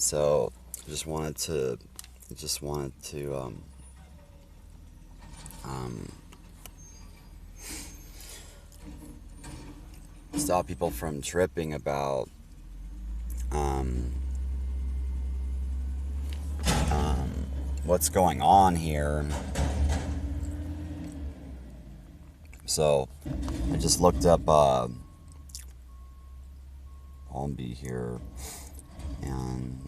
So just wanted to stop people from tripping about what's going on here. So I just looked up Palm Beach here and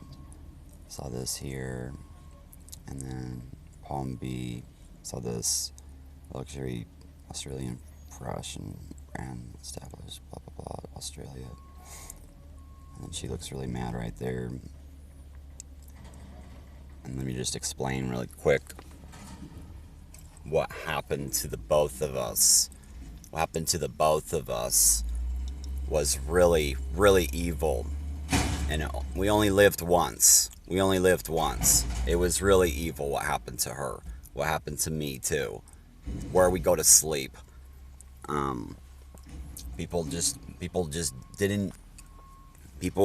saw this here, and then Palm Beach saw this luxury Australian fashion brand established, blah blah blah, Australia. And then she looks really mad right there. And let me just explain really quick what happened to the both of us. What happened to the both of us was really, really evil. And we only lived once. It was really evil what happened to her. What happened to me too. Where we go to sleep. People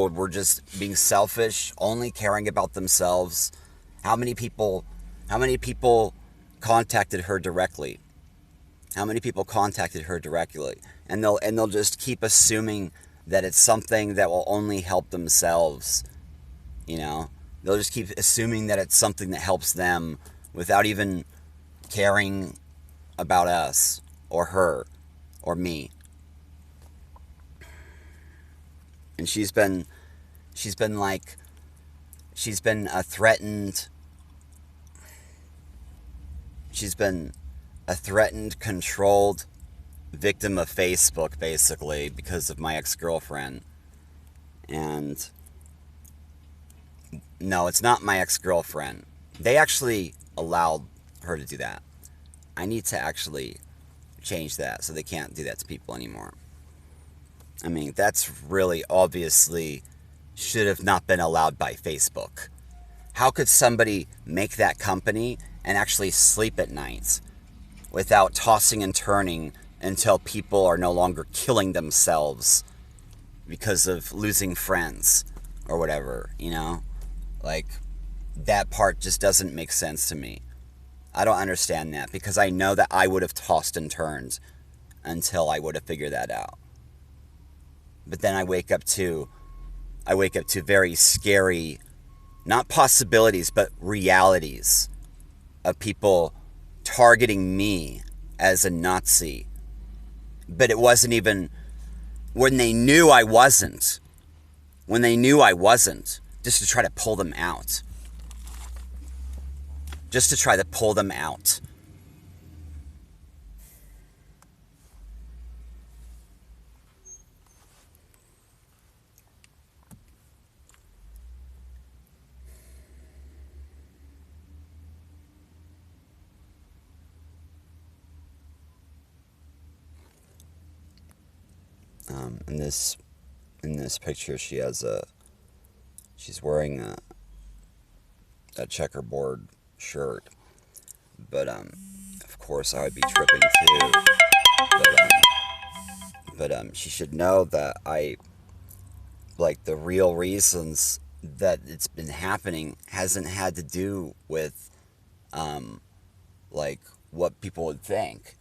were just being selfish, only caring about themselves. How many people contacted her directly? And they'll just keep assuming that it's something that will only help themselves. They'll just keep assuming that it's something that helps them without even caring about us or her or me. And she's been a threatened, controlled victim of Facebook, basically, because of my ex-girlfriend. And no, it's not my ex-girlfriend. They actually allowed her to do that. I need to actually change that so they can't do that to people anymore. I mean, that's really obviously should have not been allowed by Facebook. How could somebody make that company and actually sleep at night without tossing and turning until people are no longer killing themselves because of losing friends or whatever, Like, that part just doesn't make sense to me. I don't understand that, because I know that I would have tossed and turned until I would have figured that out. But then I wake up to very scary, not possibilities, but realities of people targeting me as a Nazi. But it wasn't even when they knew I wasn't. Just to try to pull them out. In this picture, she's wearing a checkerboard shirt, but of course I would be tripping too. But she should know that the real reasons that it's been happening hasn't had to do with what people would think,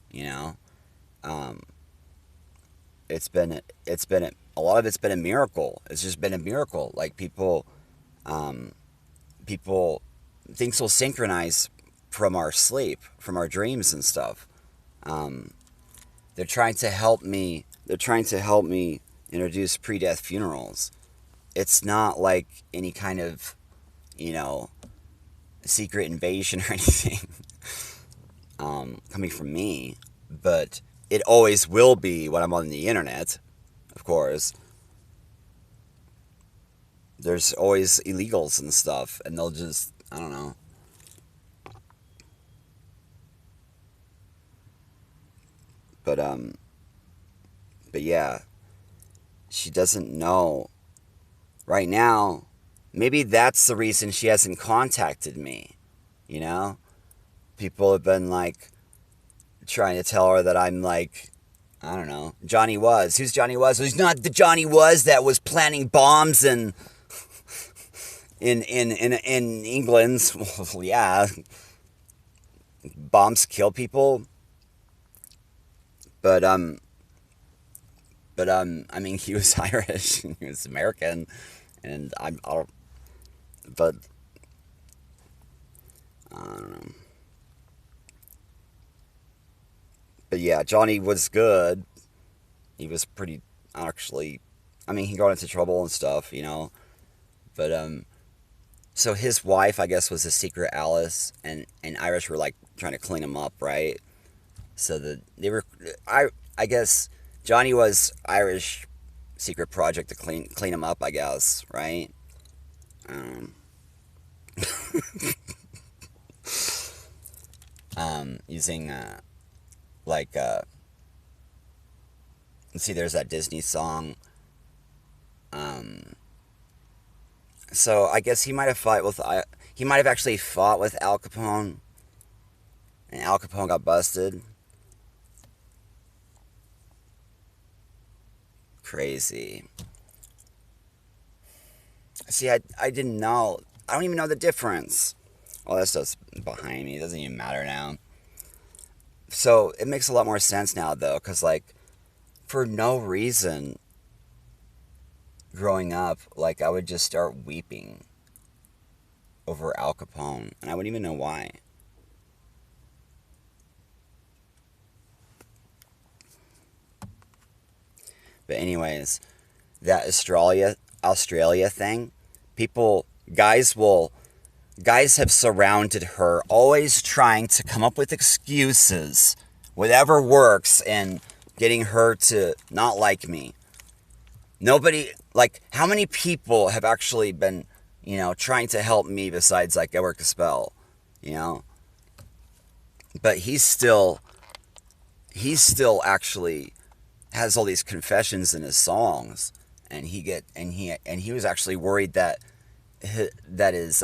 It's been a lot of it's been a miracle. It's just been a miracle. Like, people things will synchronize from our sleep, from our dreams and stuff. They're trying to help me introduce pre-death funerals. It's not like any kind of, secret invasion or anything coming from me, but it always will be when I'm on the internet, of course. There's always illegals and stuff, and they'll just, I don't know. But yeah, she doesn't know. Right now, maybe that's the reason she hasn't contacted me, People have been, trying to tell her that I'm, I don't know, Johnny Was. Who's Johnny Was? He's not the Johnny Was that was planting bombs and in England, well, yeah, bombs kill people, but I mean, he was Irish, and he was American, and I don't, but I don't know. But yeah, Johnny was good. He was pretty actually. I mean, he got into trouble and stuff, you know. But so his wife, I guess, was a secret Alice, and Irish were like trying to clean him up, right? So that they were, I guess Johnny was Irish secret project to clean him up, I guess, right? Um, using like let's see, there's that Disney song. Um, so I guess he might have actually fought with Al Capone, and Al Capone got busted. Crazy. See, I didn't know. I don't even know the difference. Well, that stuff's behind me. It doesn't even matter now. So it makes a lot more sense now, though, because, like, for no reason, growing up, like, I would just start weeping over Al Capone, and I wouldn't even know why. But, anyways, that Australia thing, people, guys have surrounded her, always trying to come up with excuses, whatever works, and getting her to not like me. Nobody, like, how many people have actually been, trying to help me besides, like, Edward Caspell, you know? But he's still actually has all these confessions in his songs, and he was actually worried that that is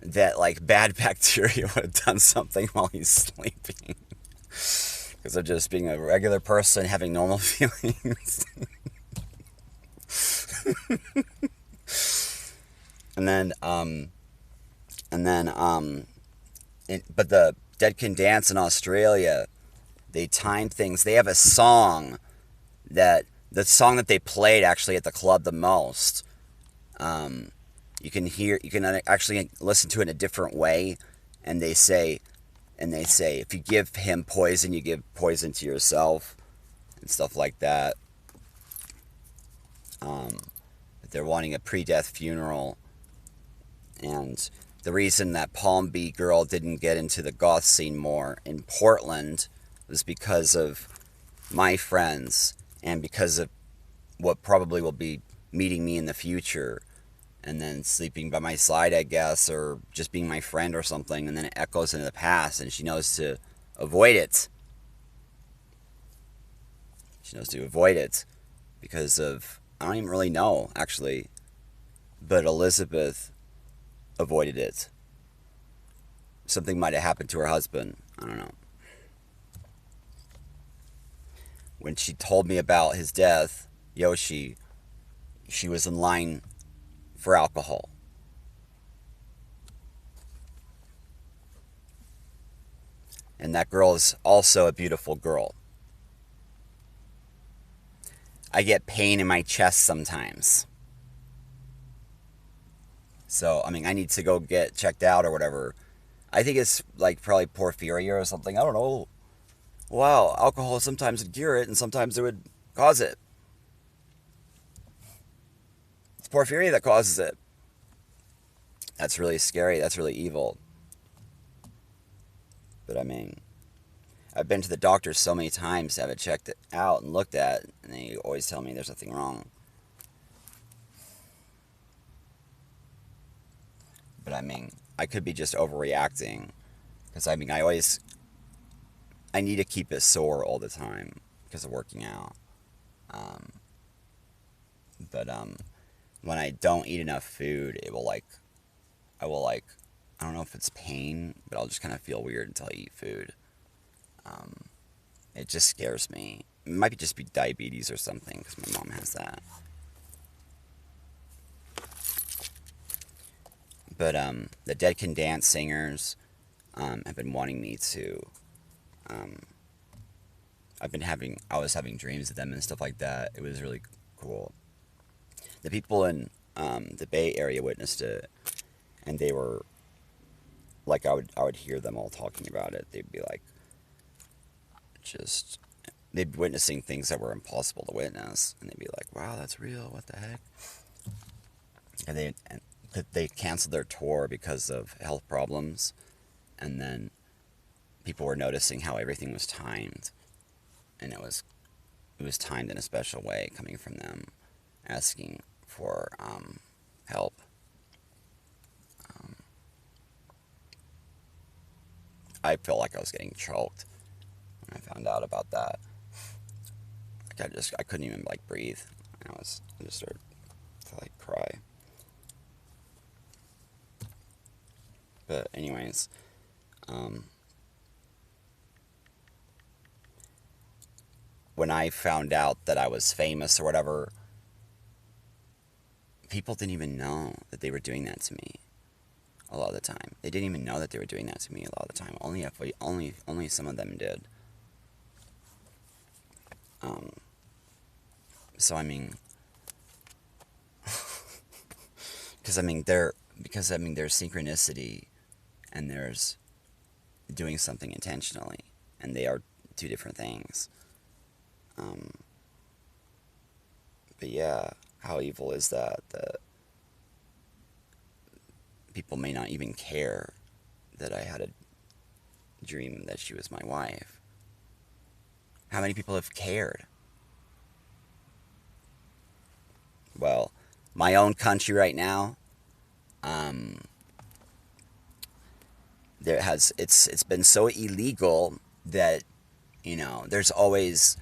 that like bad bacteria would have done something while he's sleeping because of just being a regular person having normal feelings. and then and then but the Dead Can Dance in Australia, they time things. They have a song that the song that they played actually at the club the most. um you can actually listen to it in a different way, and they say if you give him poison, you give poison to yourself, and stuff like that. um they're wanting a pre-death funeral, and the reason that Palm Beach girl didn't get into the goth scene more in Portland was because of my friends, and because of what probably will be meeting me in the future, and then sleeping by my side, I guess, or just being my friend or something, and then it echoes into the past, and she knows to avoid it. She knows to avoid it because of, I don't even really know, actually, but Elizabeth avoided it. Something might have happened to her husband. I don't know. When she told me about his death, Yoshi, she was in line for alcohol. And that girl is also a beautiful girl. I get pain in my chest sometimes. So, I mean, I need to go get checked out or whatever. I think it's like probably porphyria or something. I don't know. Wow, alcohol sometimes would cure it and sometimes it would cause it. It's porphyria that causes it. That's really scary. That's really evil. But I mean, I've been to the doctor so many times to have it checked out and looked at, and they always tell me there's nothing wrong. But I mean, I could be just overreacting. Because I mean, I need to keep it sore all the time because of working out. Um, but when I don't eat enough food, I will like, I don't know if it's pain, but I'll just kind of feel weird until I eat food. Um, it just scares me. It might just be diabetes or something because my mom has that. But the Dead Can Dance singers have been wanting me to. Um, I was having dreams of them and stuff like that. It was really cool. The people in the Bay Area witnessed it, and they were like, I would hear them all talking about it. They'd be like, just they'd be witnessing things that were impossible to witness, and they'd be like, "Wow, that's real. What the heck?" And they canceled their tour because of health problems, and then people were noticing how everything was timed, and it was timed in a special way, coming from them asking for help. Um, I felt like I was getting choked when I found out about that. Like I couldn't even like breathe. I just started to like cry. But anyways, um, when I found out that I was famous or whatever, people didn't even know that they were doing that to me. A lot of the time, they didn't even know that they were doing that to me. A lot of the time, only some of them did. Um, so I mean, because I mean there's synchronicity, and there's doing something intentionally, and they are two different things. Um, but yeah, how evil is that? That people may not even care that I had a dream that she was my wife. How many people have cared? Well, my own country right now, um, it's been so illegal that there's always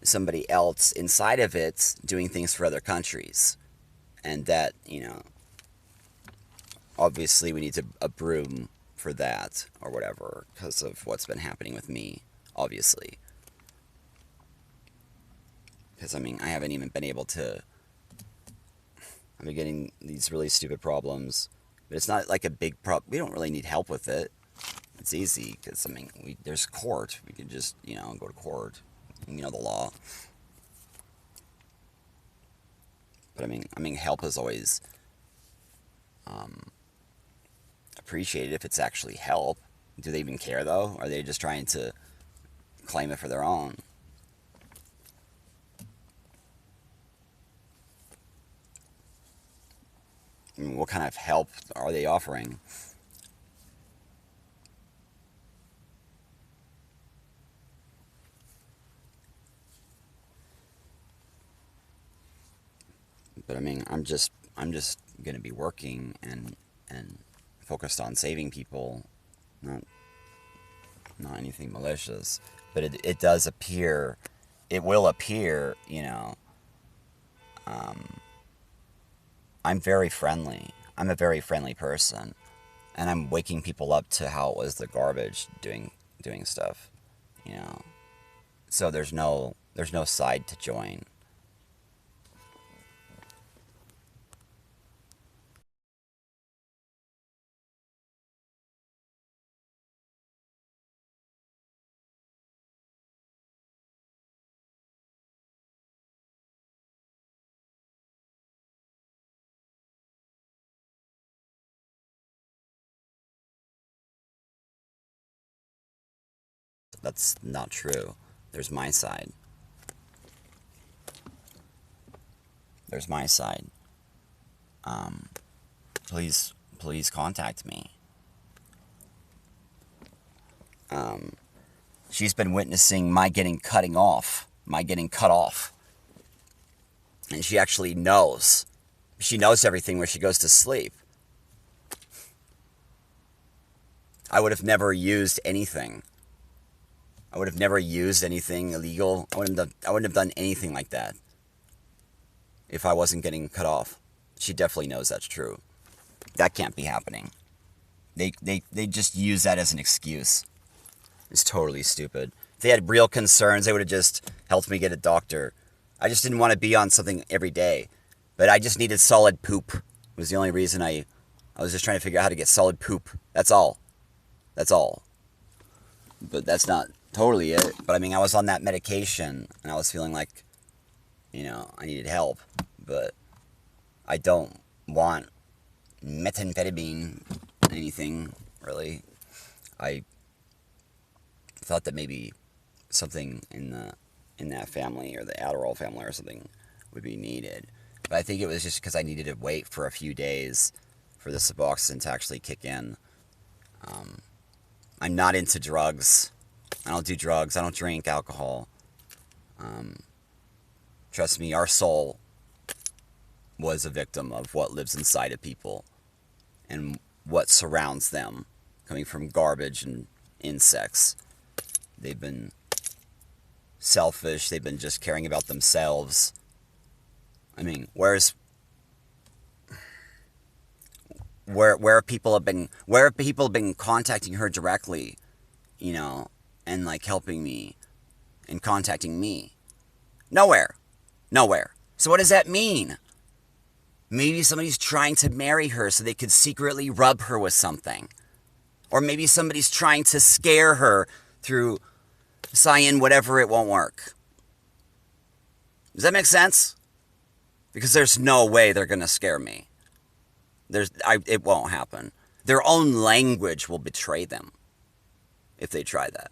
somebody else inside of it doing things for other countries, and that obviously we need to a broom for that or whatever because of what's been happening with me, obviously. Because I mean, I haven't even been able to. I've been getting these really stupid problems, but it's not like a big problem. We don't really need help with it. It's easy because I mean, there's court. We could just go to court. The law. But I mean, help is always appreciated if it's actually help. Do they even care though? Are they just trying to claim it for their own? I mean, what kind of help are they offering? But I mean, I'm just gonna be working and focused on saving people, not anything malicious. But it does appear, it will appear, um, I'm very friendly. I'm a very friendly person, and I'm waking people up to how it was the garbage doing stuff, you know. So there's no side to join. That's not true. There's my side. There's my side. Um, please contact me. Um, she's been witnessing my getting cut off, and she actually knows. She knows everything where she goes to sleep. I would have never used anything. I would have never used anything illegal. I wouldn't have done anything like that if I wasn't getting cut off. She definitely knows that's true. That can't be happening. They just use that as an excuse. It's totally stupid. If they had real concerns, they would have just helped me get a doctor. I just didn't want to be on something every day. But I just needed solid poop. It was the only reason I I was just trying to figure out how to get solid poop. That's all. That's all. But that's not totally it. But I mean, I was on that medication, and I was feeling like, I needed help. But I don't want methamphetamine, anything, really. I thought that maybe something in that family, or the Adderall family or something, would be needed. But I think it was just because I needed to wait for a few days for the Suboxone to actually kick in. I'm not into drugs. I don't do drugs. I don't drink alcohol. Trust me, our soul was a victim of what lives inside of people and what surrounds them, coming from garbage and insects. They've been selfish. They've been just caring about themselves. I mean, where people have been contacting her directly, and like helping me and contacting me? Nowhere. So what does that mean? Maybe somebody's trying to marry her so they could secretly rub her with something. Or maybe somebody's trying to scare her through saying whatever, it won't work. Does that make sense? Because there's no way they're going to scare me. It won't happen. Their own language will betray them if they try that.